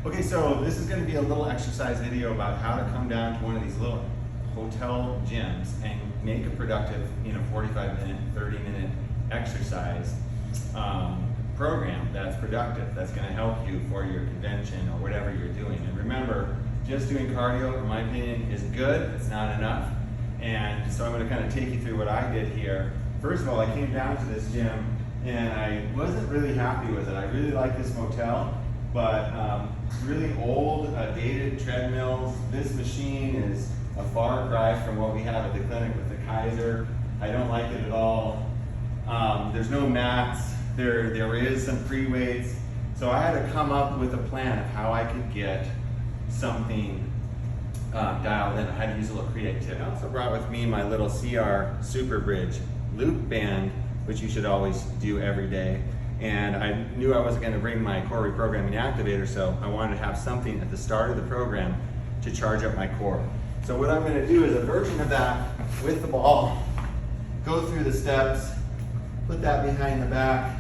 Okay, so this is going to be a little exercise video about how to come down to one of these little hotel gyms and make a productive, 45-minute, 30-minute exercise program that's productive, that's going to help you for your convention or whatever you're doing. And remember, just doing cardio, in my opinion, is good. It's not enough. And so I'm going to kind of take you through what I did here. First of all, I came down to this gym and I wasn't really happy with it. I really like this motel, but really old, dated treadmills. This machine is a far cry from what we have at the clinic with the Kaiser. I don't like it at all. There's no mats. There is some free weights. So I had to come up with a plan of how I could get something dialed in. I had to use a little creativity. I also brought with me my little CR Super Bridge loop band, which you should always do every day. And I knew I wasn't going to bring my core reprogramming activator, so I wanted to have something at the start of the program to charge up my core. So what I'm going to do is a version of that with the ball, go through the steps, put that behind the back,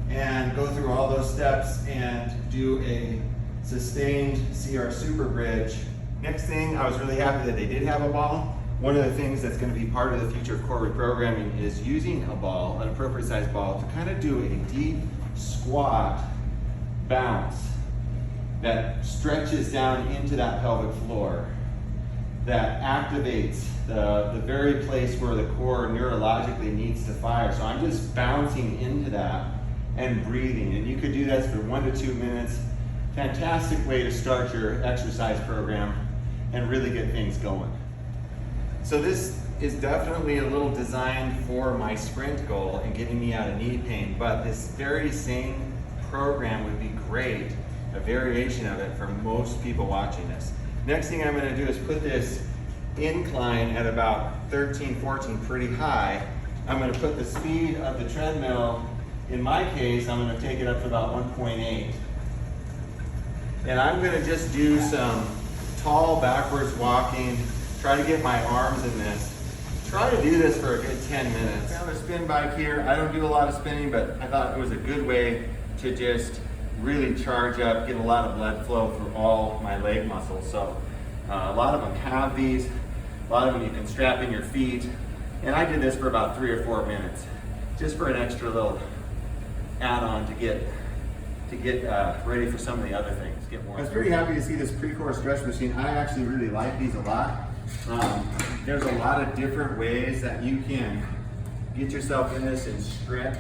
and go through all those steps and do a sustained CR Super Bridge. Next thing, I was really happy that they did have a ball. One of the things that's going to be part of the future of core reprogramming is using a ball, an appropriate size ball, to kind of do a deep squat bounce that stretches down into that pelvic floor, that activates the very place where the core neurologically needs to fire. So I'm just bouncing into that and breathing. And you could do this for 1 to 2 minutes. Fantastic way to start your exercise program and really get things going. So this is definitely a little designed for my sprint goal and getting me out of knee pain, but this very same program would be great, a variation of it for most people watching this. Next thing I'm going to do is put this incline at about 13, 14, pretty high. I'm going to put the speed of the treadmill, in my case, I'm going to take it up to about 1.8. And I'm going to just do some tall backwards walking, try to get my arms in this. Try to do this for a good 10 minutes. I have a spin bike here. I don't do a lot of spinning, but I thought it was a good way to just really charge up, get a lot of blood flow through all my leg muscles. So a lot of them have these. A lot of them you can strap in your feet. And I did this for about 3 or 4 minutes, just for an extra little add-on to get ready for some of the other things. I was pretty happy to see this pre-core stretch machine. I actually really like these a lot. There's a lot of different ways that you can get yourself in this and stretch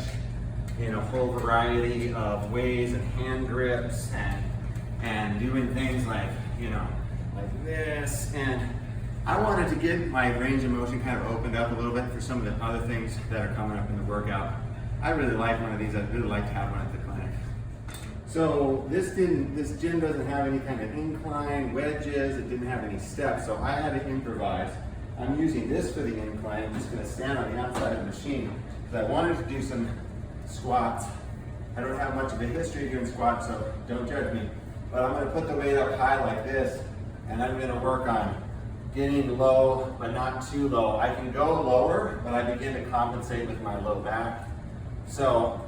in a whole variety of ways, and hand grips and doing things like this. And I wanted to get my range of motion kind of opened up a little bit for some of the other things that are coming up in the workout. I really like one of these. I'd really like to have one at the clinic. So this gym doesn't have any kind of incline, wedges, it didn't have any steps, so I had to improvise. I'm using this for the incline. I'm just going to stand on the outside of the machine because I wanted to do some squats. I don't have much of a history doing squats, so don't judge me. But I'm going to put the weight up high like this, and I'm going to work on getting low, but not too low. I can go lower, but I begin to compensate with my low back. So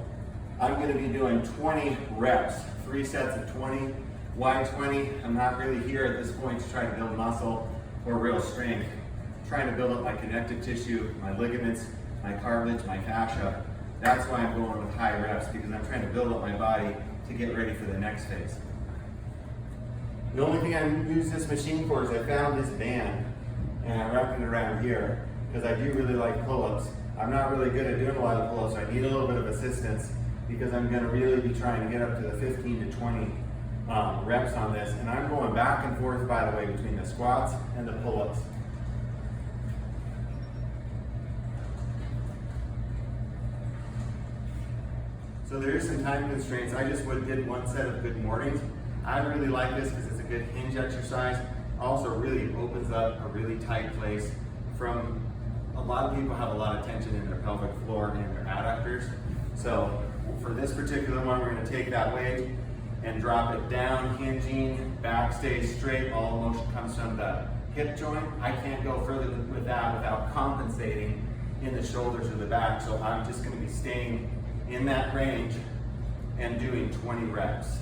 I'm going to be doing 20 reps, 3 sets of 20. Why 20? I'm not really here at this point to try to build muscle or real strength. I'm trying to build up my connective tissue, my ligaments, my cartilage, my fascia. That's why I'm going with high reps, because I'm trying to build up my body to get ready for the next phase. The only thing I use this machine for is I found this band and I'm wrapping it around here because I do really like pull-ups. I'm not really good at doing a lot of pull-ups, so I need a little bit of assistance, because I'm going to really be trying to get up to the 15 to 20 reps on this. And I'm going back and forth, by the way, between the squats and the pull-ups. So there is some time constraints. I just did 1 set of good mornings. I really like this because it's a good hinge exercise. Also really opens up a really tight place. A lot of people have a lot of tension in their pelvic floor and their adductors. So for this particular one, we're going to take that weight and drop it down, hinging, back stays straight, all the motion comes from the hip joint. I can't go further with that without compensating in the shoulders or the back, so I'm just going to be staying in that range and doing 20 reps.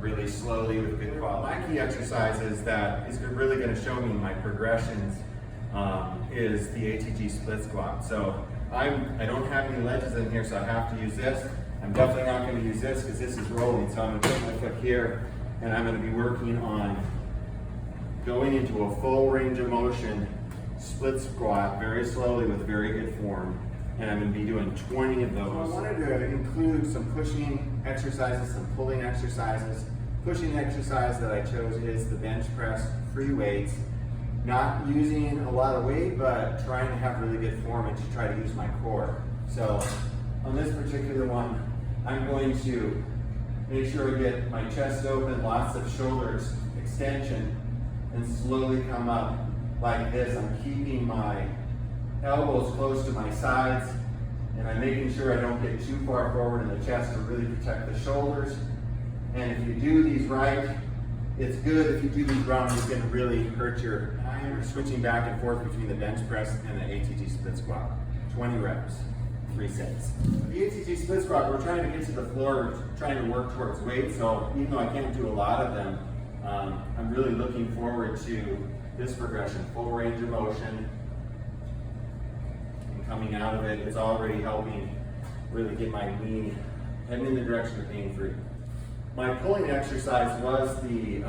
really slowly with good quality. My key exercises that is really going to show me my progressions is the ATG Split Squat. So I don't have any ledges in here, so I have to use this. I'm definitely not going to use this because this is rolling, so I'm going to put my foot here, and I'm going to be working on going into a full range of motion split squat very slowly with very good form, and I'm going to be doing 20 of those. So I wanted to include some pushing exercises, some pulling exercises. Pushing exercise that I chose is the bench press free weights. Not using a lot of weight, but trying to have really good form and to try to use my core. So on this particular one, I'm going to make sure I get my chest open, lots of shoulders extension, and slowly come up like this. I'm keeping my elbows close to my sides, and I'm making sure I don't get too far forward in the chest to really protect the shoulders. And if you do these right, it's good. If you do these wrong, it's going to really hurt your. I'm switching back and forth between the bench press and the ATG split squat. 20 reps, 3 sets. The ATG split squat, we're trying to get to the floor, we're trying to work towards weight, so even though I can't do a lot of them, I'm really looking forward to this progression, full range of motion. And coming out of it, it's already helping really get my knee heading in the direction of being free. My pulling exercise was the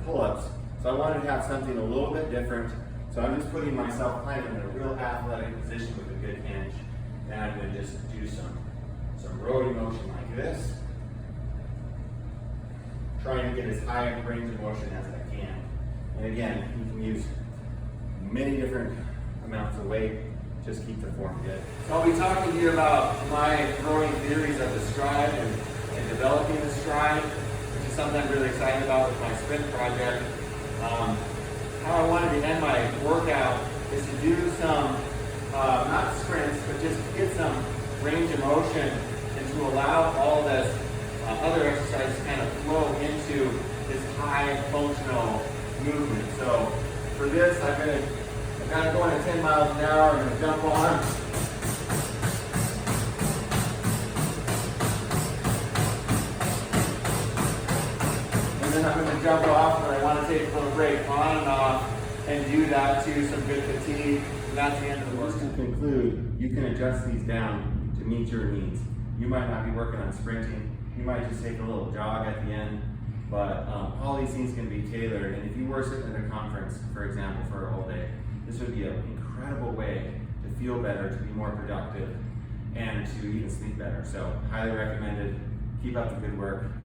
pull-ups, so I wanted to have something a little bit different. So I'm just putting myself kind of in a real athletic position with a good hinge, and I'm going to just do some rotary motion like this, trying to get as high a range of motion as I can. And again, you can use many different amounts of weight, just keep the form good. So I'll be talking to you about my growing theories of the stride and developing the stride, which is something I'm really excited about with my sprint project. How I wanted to end my workout is to do some, not sprints, but just get some range of motion and to allow all this other exercise to kind of flow into this high functional movement. So for this, I'm kind of going at 10 miles an hour. I'm going to jump on. And then I'm going to jump off, but I want to take a little break on and off and do that to some good fatigue. And that's the end of the work. To conclude, you can adjust these down to meet your needs. You might not be working on sprinting. You might just take a little jog at the end. But all these things can be tailored. And if you were sitting at a conference, for example, for a whole day, this would be an incredible way to feel better, to be more productive, and to even sleep better. So highly recommended. Keep up the good work.